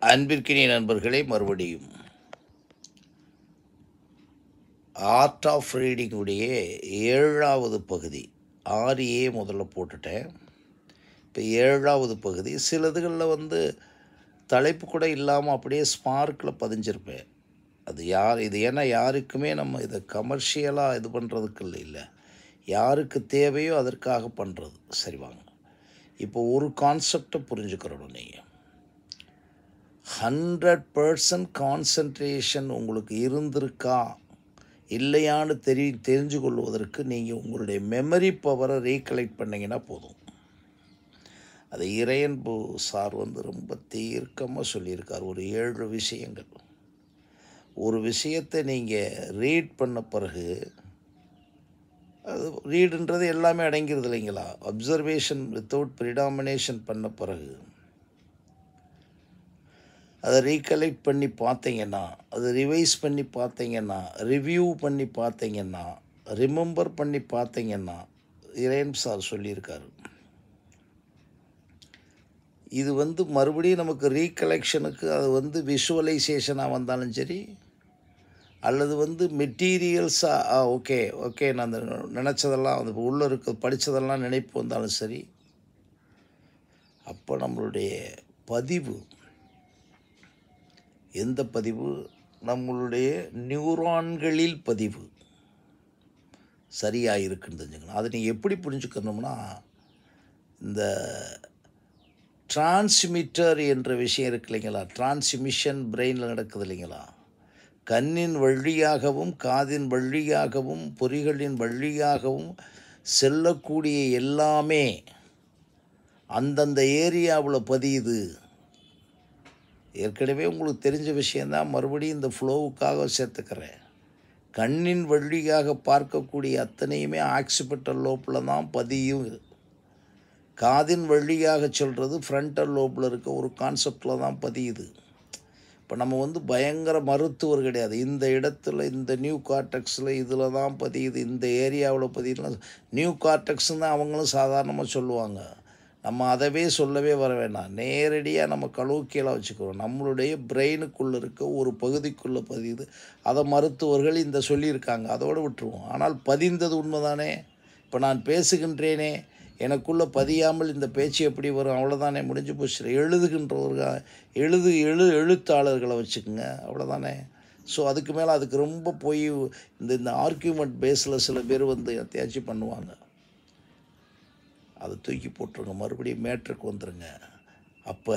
அன்பிற்கினிய நண்பர்களே, மறுபடியும் ஆர்ட் ஆஃப் ரீடிங் உடைய 7வது பகுதி 6A முதல்ல போட்டுட்டேன். இப்போ 7வது பகுதி. சிலதுகளில் தலைப்பு கூட இல்லாமல் அப்படியே ஸ்மார்க்கில் பதிஞ்சிருப்பேன். அது இது ஏன்னா யாருக்குமே நம்ம இதை கமர்ஷியலாக இது பண்ணுறதுக்கு இல்லை, யாருக்கு தேவையோ அதற்காக பண்ணுறது. சரி, வாங்க இப்போ ஒரு கான்செப்டை புரிஞ்சுக்கிறோம். நீங்கள் 100% கான்சன்ட்ரேஷன் உங்களுக்கு இருந்திருக்கா இல்லையான்னு தெரிஞ்சு கொள்வதற்கு நீங்கள் உங்களுடைய மெமரி பவரை ரீகலெக்ட் பண்ணிங்கன்னா போதும். அதை இறையன்பு சார் ரொம்ப தீர்க்கமாக சொல்லியிருக்கார். ஒரு 7 விஷயங்கள். ஒரு விஷயத்தை நீங்கள் ரீட் பண்ண பிறகு, அது ரீடுன்றது எல்லாமே அடங்கிறது இல்லைங்களா, அப்சர்வேஷன் வித்தவுட் ப்ரிடாமினேஷன் பண்ண பிறகு அதை ரீகலெக்ட் பண்ணி பார்த்தீங்கன்னா, அதை ரிவைஸ் பண்ணி பார்த்தீங்கன்னா, ரிவ்யூ பண்ணி பார்த்தீங்கன்னா, ரிமெம்பர் பண்ணி பார்த்தீங்கன்னா, இறையன் சார் சொல்லியிருக்காரு. இது மறுபடியும் நமக்கு ரீகலெக்ஷனுக்கு அது விஷுவலைசேஷனாக வந்தாலும் சரி, அல்லது மெட்டீரியல்ஸாக ஓகே நான் அந்த நினச்சதெல்லாம் அது உள்ளே இருக்க படித்ததெல்லாம் நினைப்பு வந்தாலும் சரி, அப்போ நம்மளுடைய பதிவு, எந்த பதிவு, நம்மளுடைய நியூரான்களில் பதிவு சரியாக இருக்குன்னு தெரிஞ்சுக்கணும். அதை நீங்கள் எப்படி புரிஞ்சுக்கணும்னா, இந்த டிரான்ஸ்மிட்டர் என்ற விஷயம் இருக்கு இல்லைங்களா, டிரான்ஸ்மிஷன் பிரெயினில் நடக்குது இல்லைங்களா, கண்ணின் வழியாகவும் காதின் வழியாகவும் பொறிகளின் வழியாகவும் செல்லக்கூடிய எல்லாமே அந்தந்த ஏரியாவில் பதியுது. ஏற்கனவே உங்களுக்கு தெரிஞ்ச விஷயந்தான், மறுபடியும் இந்த ஃப்ளோவுக்காக சேர்த்துக்கிறேன். கண்ணின் வழியாக பார்க்கக்கூடிய அத்தனையுமே ஆக்சிபிட்டல் லோப்பில் தான் பதியும். காதின் வழியாக சொல்கிறது ஃப்ரண்டல் லோப்பில் இருக்க ஒரு கான்செப்டில் தான் பதியுது. இப்போ நம்ம பயங்கர மருத்துவர் கிடையாது. இந்த இடத்துல இந்த நியூ கார்டெக்ஸில் இதில் தான் பதியுது, இந்த ஏரியாவில் பதியுதுலாம் நியூ கார்டெக்ஸ்ன்னு தான் அவங்களும் சாதாரணமாக சொல்லுவாங்க. நம்ம அதவே சொல்லவே வர வேண்டாம், நேரடியாக நம்ம கலோக்கியலாக வச்சுக்கிறோம். நம்மளுடைய பிரெயினுக்குள்ளே இருக்க ஒரு பகுதிக்குள்ளே பதியுது. அதை மருத்துவர்கள் இந்த சொல்லியிருக்காங்க, அதோடு விட்டுருவோம். ஆனால் பதிந்தது உண்மைதானே. இப்போ நான் பேசுகின்றேனே, எனக்குள்ளே பதியாமல் இந்த பேச்சு எப்படி வரும்? அவ்வளோதானே, முடிஞ்சு போச்சு. எழுத்தாளர்களை வச்சுக்கோங்க, அவ்வளோதானே. ஸோ அதுக்கு மேலே அதுக்கு ரொம்ப போய் இந்த ஆர்கியூமெண்ட் பேஸில் சில பேர் எத்தையாச்சும் பண்ணுவாங்க. அதை தூக்கி போட்டுருங்க, மறுபடியும் மேட்ருக்கு வந்துடுங்க. அப்போ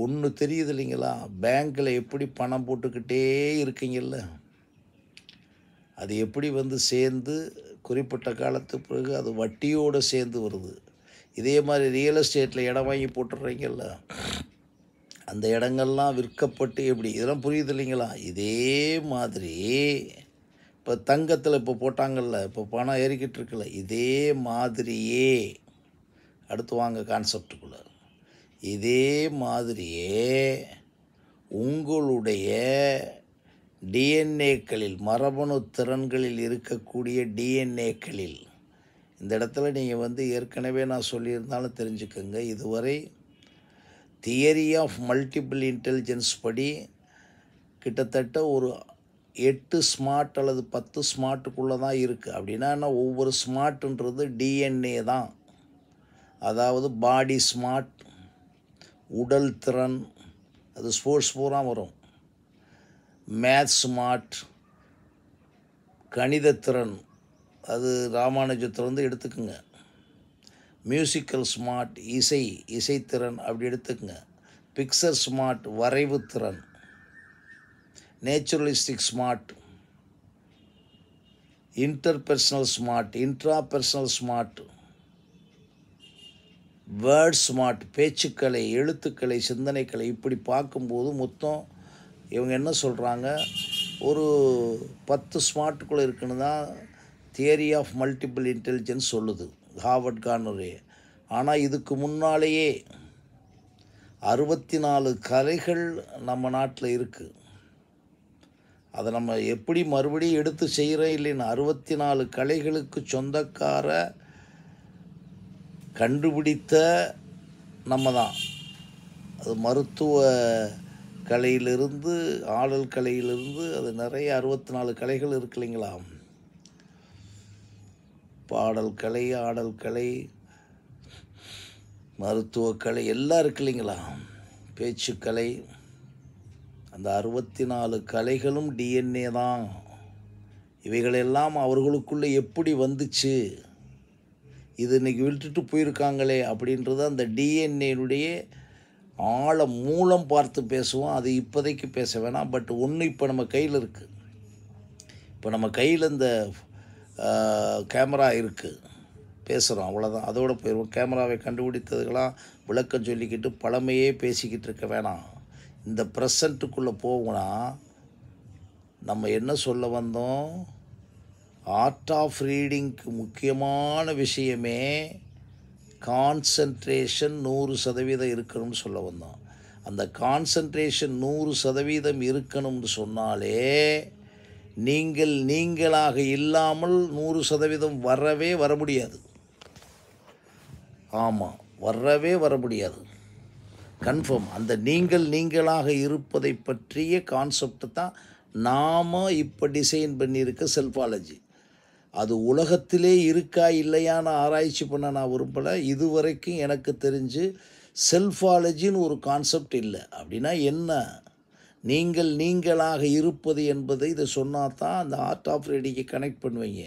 ஒன்று தெரியுது இல்லைங்களா, பேங்க்கில் எப்படி பணம் போட்டுக்கிட்டே இருக்கீங்கல்ல, அது எப்படி சேர்ந்து குறிப்பிட்ட காலத்துக்கு பிறகு அது வட்டியோடு சேர்ந்து வருது. இதே மாதிரி ரியல் எஸ்டேட்டில் இடம் வாங்கி போட்டுடுறீங்கல்ல, அந்த இடங்கள்லாம் விற்கப்பட்டு எப்படி, இதெல்லாம் புரியுது இல்லைங்களா. இதே மாதிரி இப்போ தங்கத்தில் இப்போ போட்டாங்கல்ல, இப்போ பணம் ஏறிக்கிட்டு இருக்குல்ல, இதே மாதிரியே அடுத்து வாங்க கான்செப்டுக்குள்ளே. இதே மாதிரியே உங்களுடைய டிஎன்ஏக்களில், மரபணு திறன்களில் இருக்கக்கூடிய டிஎன்ஏக்களில், இந்த இடத்துல நீங்கள் ஏற்கனவே நான் சொல்லியிருந்தாலும் தெரிஞ்சுக்கோங்க, இதுவரை தியரி ஆஃப் மல்டிபிள் இன்டெலிஜென்ஸ் படி கிட்டத்தட்ட ஒரு 8 ஸ்மார்ட் அல்லது 10 ஸ்மார்ட்டுக்குள்ளே தான் இருக்குது. அப்படின்னா என்ன, ஒவ்வொரு ஸ்மார்ட்டுன்றது டிஎன்ஏ தான். அதாவது பாடி ஸ்மார்ட், உடல் திறன், அது ஸ்போர்ட்ஸ் பூரா வரும். மேத்ஸ் ஸ்மார்ட், கணிதத்திறன், அது ராமானுஜத்திலிருந்து எடுத்துக்குங்க. மியூசிக்கல் ஸ்மார்ட், இசைத்திறன் அப்படி எடுத்துக்கங்க. பிக்சர் ஸ்மார்ட், வரைவு திறன். Naturalistic smart, interpersonal smart, intrapersonal smart, word smart, பேச்சுக்கலை, எழுத்துக்கலை, சிந்தனைக்கலை. இப்படி பார்க்கும்போது மொத்தம் இவங்க என்ன சொல்கிறாங்க, ஒரு 10 ஸ்மார்ட்டுக்குள்ளே இருக்குன்னு தான் தியரி ஆஃப் மல்டிபிள் இன்டெலிஜென்ஸ் சொல்லுது, ஹார்வர்ட் கார்னரே. ஆனால் இதுக்கு முன்னாலேயே 64 கலைகள் நம்ம நாட்டில் இருக்குது. அதை நம்ம எப்படி மறுபடியும் எடுத்து செய்கிறோம் இல்லைன்னு, 64 கலைகளுக்கு சொந்தக்கார கண்டுபிடித்த நம்ம தான். அது மருத்துவ கலையிலிருந்து, ஆடல் கலையிலிருந்து அது நிறைய 64 கலைகள் இருக்கு இல்லைங்களா? பாடல் கலை, ஆடல் கலை, மருத்துவக்கலை எல்லாம் இருக்கு இல்லைங்களா? பேச்சுக்கலை, அந்த 64 கலைகளும் டிஎன்ஏ தான். இவைகளெல்லாம் அவர்களுக்குள்ளே எப்படி வந்துச்சு, இது இன்றைக்கி விட்டுட்டு போயிருக்காங்களே அப்படின்றது அந்த டிஎன்ஏனுடைய மூலம் பார்த்து பேசுவோம். அது இப்போதைக்கு பேச வேணாம். பட் ஒன்று இப்போ நம்ம கையில் இருக்குது. இப்போ நம்ம கையில் இந்த கேமரா இருக்குது, பேசுகிறோம், அவ்வளோதான். அதோடு போயிடுவோம். கேமராவை கண்டுபிடித்ததுக்கெல்லாம் விளக்கம் சொல்லிக்கிட்டு பழமையே பேசிக்கிட்டு இருக்க வேணாம். இந்த ப்ரெசண்ட்டுக்குள்ளே போகணும்னா நம்ம என்ன சொல்ல வந்தோம்? ஆர்ட் ஆஃப் ரீடிங்க்கு முக்கியமான விஷயமே கான்சன்ட்ரேஷன் 100% இருக்கணும்னு சொல்ல வந்தோம். அந்த கான்சன்ட்ரேஷன் 100% இருக்கணும்னு சொன்னாலே நீங்களாக இல்லாமல் 100% வர முடியாது. ஆமாம், வர முடியாது. கன்ஃபார்ம். அந்த நீங்களாக இருப்பதை பற்றிய கான்செப்ட் தான் நாம் இப்போ டிசைன் பண்ணியிருக்க செல்ஃபாலஜி. அது உலகத்திலே இருக்கா இல்லையான்னு ஆராய்ச்சி பண்ண நான் விரும்பலை. இதுவரைக்கும் எனக்கு தெரிஞ்சு செல்ஃபாலஜின்னு ஒரு கான்செப்ட் இல்லை. அப்படின்னா என்ன? நீங்களாக இருப்பது என்பதை இதை சொன்னால் தான் அந்த ஆர்ட் ஆஃப் ரீடிங்கை கனெக்ட் பண்ணுவீங்க.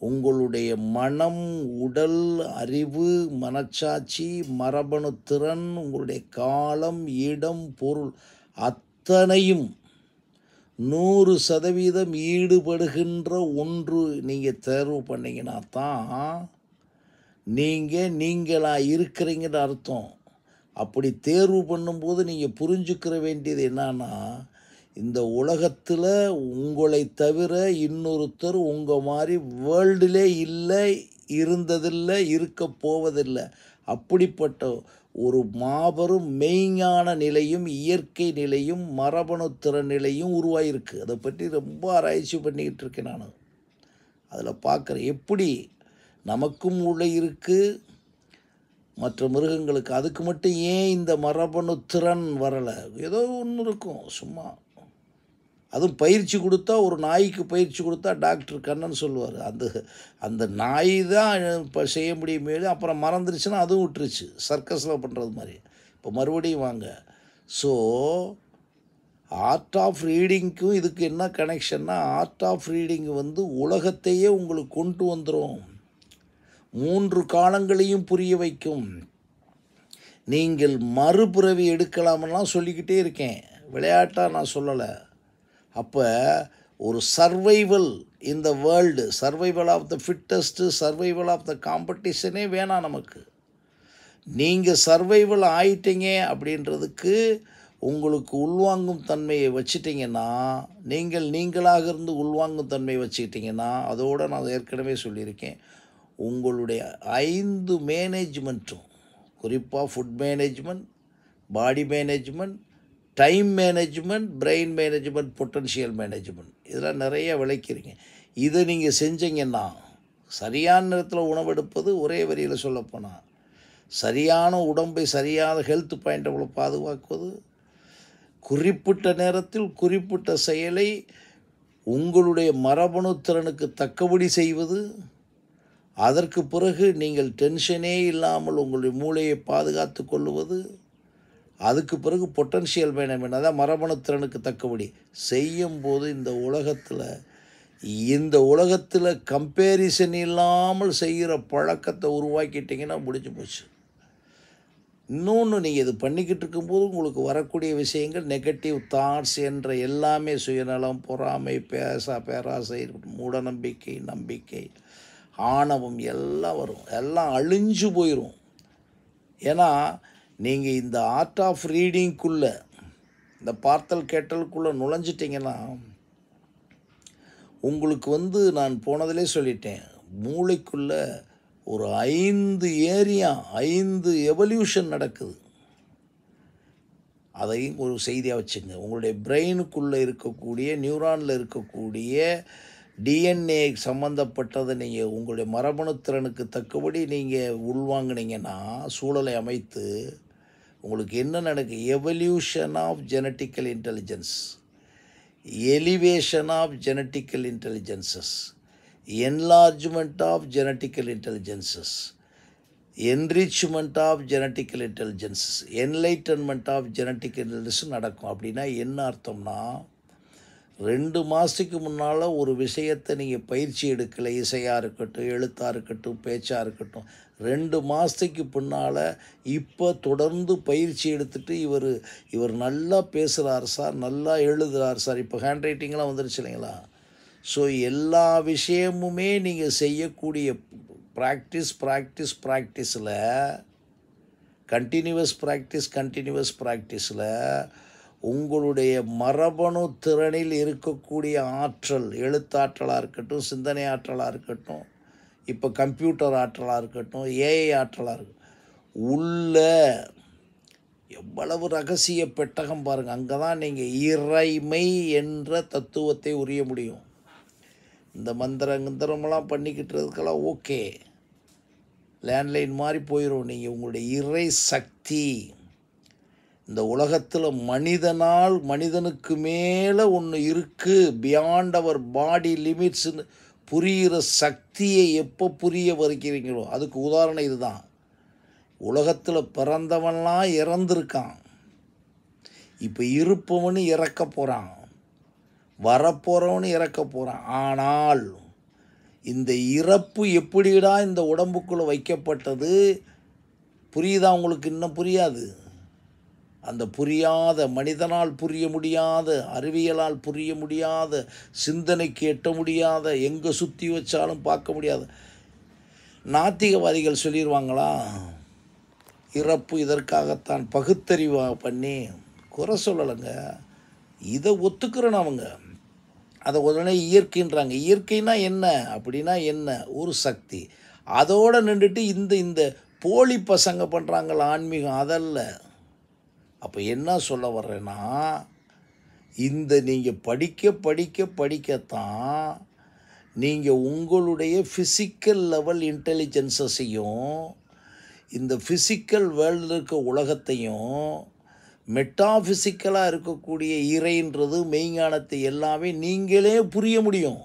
உங்களுடைய மனம், உடல், அறிவு, மனச்சாட்சி, மரபணு திறன், உங்களுடைய காலம், இடம், பொருள் அத்தனையும் 100% ஈடுபடுகின்ற ஒன்று நீங்கள் தேர்வு பண்ணிங்கன்னா தான் நீங்களாக இருக்கிறீங்கன்னு அர்த்தம். அப்படி தேர்வு பண்ணும்போது நீங்கள் புரிஞ்சுக்கிற வேண்டியது என்னன்னா, இந்த உலகத்தில் உங்களை தவிர இன்னொருத்தர் உங்கள் மாதிரி வேர்ல்டிலே இல்லை, இருந்ததில்லை, இருக்க போவதில்லை. அப்படிப்பட்ட ஒரு மாபெரும் மெய்ஞான நிலையும் இயற்கை நிலையும் மரபணு திறன் நிலையும் உருவாயிருக்கு. அதை பற்றி ரொம்ப ஆராய்ச்சி பண்ணிக்கிட்டு இருக்கேன் நான். அதில் பார்க்குறேன் எப்படி நமக்கும் மூளை இருக்குது, மற்ற மிருகங்களுக்கு. அதுக்கு மட்டும் ஏன் இந்த மரபணு திறன் வரலை? ஏதோ ஒன்று இருக்கும் சும்மா. அதுவும் பயிற்சி கொடுத்தா, ஒரு நாய்க்கு பயிற்சி கொடுத்தா டாக்டர் கண்ணன் சொல்லுவார், அந்த நாய் தான் இப்போ செய்ய முடியுமே, அப்புறம் மறந்துருச்சுன்னா அதுவும் விட்டுருச்சு. சர்க்கஸில் பண்ணுறது மாதிரி. இப்போ மறுபடியும் வாங்க. ஸோ ஆர்ட் ஆஃப் ரீடிங்க்கும் இதுக்கு என்ன கனெக்ஷன்னா, ஆர்ட் ஆஃப் ரீடிங் உலகத்தையே உங்களுக்கு கொண்டு வந்துடும். 3 காலங்களையும் புரிய வைக்கும். நீங்கள் மறுபிறவி எடுக்கலாமெல்லாம் சொல்லிக்கிட்டே இருக்கேன், விளையாட்டாக நான் சொல்லலை. அப்போ ஒரு survival in the world, survival of the fittest, survival of the காம்படிஷனே வேணாம் நமக்கு. நீங்கள் சர்வைவல் ஆயிட்டீங்க அப்படின்றதுக்கு உங்களுக்கு உள்வாங்கும் தன்மையை வச்சிட்டிங்கன்னா, நீங்களாக இருந்து உள்வாங்கும் தன்மையை வச்சுக்கிட்டிங்கன்னா, அதோடு நான் ஏற்கனவே சொல்லியிருக்கேன், உங்களுடைய 5 மேனேஜ்மெண்ட்டும், குறிப்பாக food management, body management, time management, brain management, potential management, இதெல்லாம் நிறைய விளக்கிறீங்க. இதை நீங்கள் செஞ்சீங்கன்னா, சரியான நேரத்தில் உணவெடுப்பது, ஒரே வரியில் சொல்லப்போனால் சரியான உடம்பை சரியான ஹெல்த் பாயிண்டை பாதுகாக்குவது, குறிப்பிட்ட நேரத்தில் குறிப்பிட்ட செயலை உங்களுடைய மரபணு திறனுக்கு தக்கபடி செய்வது, அதற்கு பிறகு நீங்கள் டென்ஷனே இல்லாமல் உங்களுடைய மூளையை பாதுகாத்து கொள்ளுவது, அதுக்கு பிறகு பொட்டன்ஷியல் மேனேஜ்மெண்ட், அதான் மரபணு திறனுக்கு தக்கபடி செய்யும்போது இந்த உலகத்தில் கம்பேரிசன் இல்லாமல் செய்கிற பழக்கத்தை உருவாக்கிட்டிங்கன்னா முடிஞ்சு போச்சு. இன்னொன்று, நீங்கள் இது பண்ணிக்கிட்டு இருக்கும்போது உங்களுக்கு வரக்கூடிய விஷயங்கள் நெகட்டிவ் தாட்ஸ் என்ற எல்லாமே, சுயநலம், பொறாமை, பேராசை, மூடநம்பிக்கை, நம்பிக்கை, ஆணவம் எல்லாம் வரும். எல்லாம் அழிஞ்சு போயிடும். ஏன்னா நீங்கள் இந்த ஆர்ட் ஆஃப் ரீடிங்குள்ளே, இந்த பார்த்தல் கேட்டலுக்குள்ளே நுழைஞ்சிட்டிங்கன்னா, உங்களுக்கு நான் போனதிலே சொல்லிட்டேன், மூளைக்குள்ளே ஒரு 5 ஏரியா, 5 எவல்யூஷன் நடக்குது. அதையும் ஒரு செய்தியாக வச்சுங்க. உங்களுடைய பிரெயினுக்குள்ளே இருக்கக்கூடிய, நியூரானில் இருக்கக்கூடிய டிஎன்ஏ சம்மந்தப்பட்டதை நீங்கள் உங்களுடைய மரபணு திறனுக்கு தக்கபடி நீங்கள் உள்வாங்கினீங்கன்னா, சூழலை அமைத்து உங்களுக்கு என்ன நடக்கு? Evolution of genetical intelligence, elevation of genetical intelligences, enlargement of genetical intelligences, enrichment of genetical intelligences, enlightenment of genetical intelligence நடக்கும். அப்படின்னா என்ன அர்த்தம்னா, 2 மாதத்துக்கு முன்னால் ஒரு விஷயத்தை நீங்கள் பயிற்சி எடுக்கலை, இசையாக இருக்கட்டும், எழுத்தாக இருக்கட்டும், பேச்சாக இருக்கட்டும், 2 மாதத்துக்கு பின்னால் இப்போ தொடர்ந்து பயிற்சி எடுத்துகிட்டு இவர் நல்லா பேசுகிறார் சார், நல்லா எழுதுகிறார் சார், இப்போ ஹேண்ட் ரைட்டிங்லாம் வந்துருச்சு இல்லைங்களா? ஸோ எல்லா விஷயமுமே நீங்கள் செய்யக்கூடிய ப்ராக்டிஸில் கண்டினியூவஸ் ப்ராக்டிஸில் உங்களுடைய மரபணு திறனில் இருக்கக்கூடிய ஆற்றல், எழுத்தாற்றலாக இருக்கட்டும், சிந்தனை ஆற்றலாக இருக்கட்டும், இப்போ கம்ப்யூட்டர் ஆற்றலாக இருக்கட்டும், ஏஐ ஆற்றலாக இருக்கட்டும், உள்ள எவ்வளவு ரகசிய பெட்டகம் பாருங்கள். அங்கே தான் நீங்கள் இறைமை என்ற தத்துவத்தை உரிய முடியும். இந்த மந்திரமெல்லாம் பண்ணிக்கிட்டுறதுக்கெல்லாம் ஓகே, லேண்ட்லைன் மாதிரி போயிடும். நீங்கள் உங்களுடைய இறை சக்தி, இந்த உலகத்தில் மனிதனுக்கு மேலே ஒன்று இருக்குது, பியாண்ட் அவர் பாடி லிமிட்ஸ்னு புரிகிற சக்தியை எப்போ புரிய வைக்கிறீங்களோ, அதுக்கு உதாரணம் இதுதான். உலகத்தில் பிறந்தவன்லாம் இறந்துருக்கான், இப்போ இருப்பவனு இறக்க போகிறான், வரப்போகிறவனு இறக்க போகிறான். ஆனால் இந்த இறப்பு எப்படிடா இந்த உடம்புக்குள்ளே வைக்கப்பட்டது புரியுதா உங்களுக்கு? இன்னும் புரியாது. அந்த புரியாத, மனிதனால் புரிய முடியாத, அறிவியலால் புரிய முடியாத, சிந்தனைக்கு எட்ட முடியாத, எங்கே சுற்றி வச்சாலும் பார்க்க முடியாத நாத்திகவாதிகள் சொல்லிடுவாங்களா, இறப்பு இதற்காகத்தான், பகுத்தறிவு பண்ணி குறை சொல்லலைங்க. இதை ஒத்துக்கிறேன் அவங்க. அதை உடனே இயற்கைன்றாங்க. இயற்கைனா என்ன அப்படின்னா என்ன? ஒரு சக்தி. அதோடு நின்றுட்டு இந்த போலி பசங்க பண்ணுறாங்கள ஆன்மீகம், அதல்ல. அப்போ என்ன சொல்ல வர்றேன்னா, நீங்கள் படிக்கத்தான் நீங்கள் உங்களுடைய ஃபிசிக்கல் லெவல் இன்டெலிஜென்ஸையும், இந்த ஃபிசிக்கல் வேர்ல்டில் இருக்க உலகத்தையும், மெட்டாஃபிசிக்கலாக இருக்கக்கூடிய இறைன்றது, மெய்ஞானத்தை எல்லாமே நீங்களே புரிய முடியும்.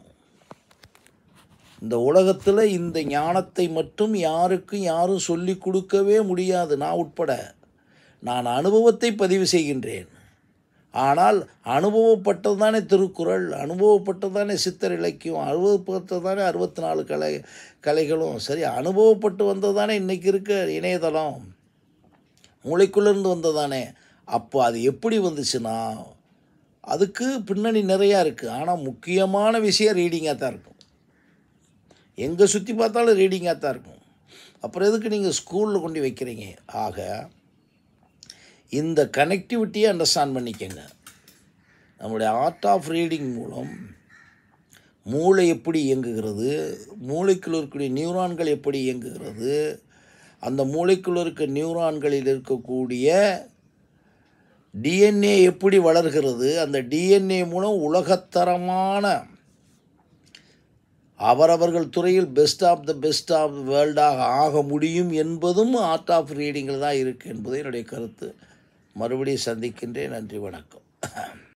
இந்த உலகத்தில் இந்த ஞானத்தை மட்டும் யாரும் சொல்லி கொடுக்கவே முடியாது, நான் உட்பட. நான் அனுபவத்தை பதிவு செய்கின்றேன். ஆனால் அனுபவப்பட்டது தானே திருக்குறள், அனுபவப்பட்டது தானே சித்தர் இலக்கியம், அனுபவப்பட்டது தானே 64 கலைகளும். சரி, அனுபவப்பட்டு வந்தது தானே இன்றைக்கி இருக்க இணையதளம், மூளைக்குள்ளேருந்து வந்ததானே. அப்போ அது எப்படி வந்துச்சுன்னா, அதுக்கு பின்னணி நிறையா இருக்குது. ஆனால் முக்கியமான விஷயம் ரீடிங்காக தான் இருக்கும். எங்கே சுற்றி பார்த்தாலும் ரீடிங்காக தான் இருக்கும். அப்புறம் எதுக்கு நீங்கள் ஸ்கூலில் கொண்டு வைக்கிறீங்க? ஆக இந்த கனெக்டிவிட்டியை அண்டர்ஸ்டாண்ட் பண்ணிக்கங்க. நம்முடைய ஆர்ட் ஆஃப் ரீடிங் மூலம் மூளை எப்படி இயங்குகிறது, மூளைக்குள் இருக்கக்கூடிய நியூரான்கள் எப்படி இயங்குகிறது, அந்த மூளைக்குள் இருக்க நியூரான்களில் இருக்கக்கூடிய டிஎன்ஏ எப்படி வளர்கிறது, அந்த டிஎன்ஏ மூலம் உலகத்தரமான அவரவர்கள் துறையில் பெஸ்ட் ஆஃப் வேர்ல்டாக ஆக முடியும் என்பதும் ஆர்ட் ஆஃப் ரீடிங்கில் தான் இருக்குது என்பது என்னுடைய கருத்து. மறுபடியும் சந்திக்கின்றேன். நன்றி, வணக்கம்.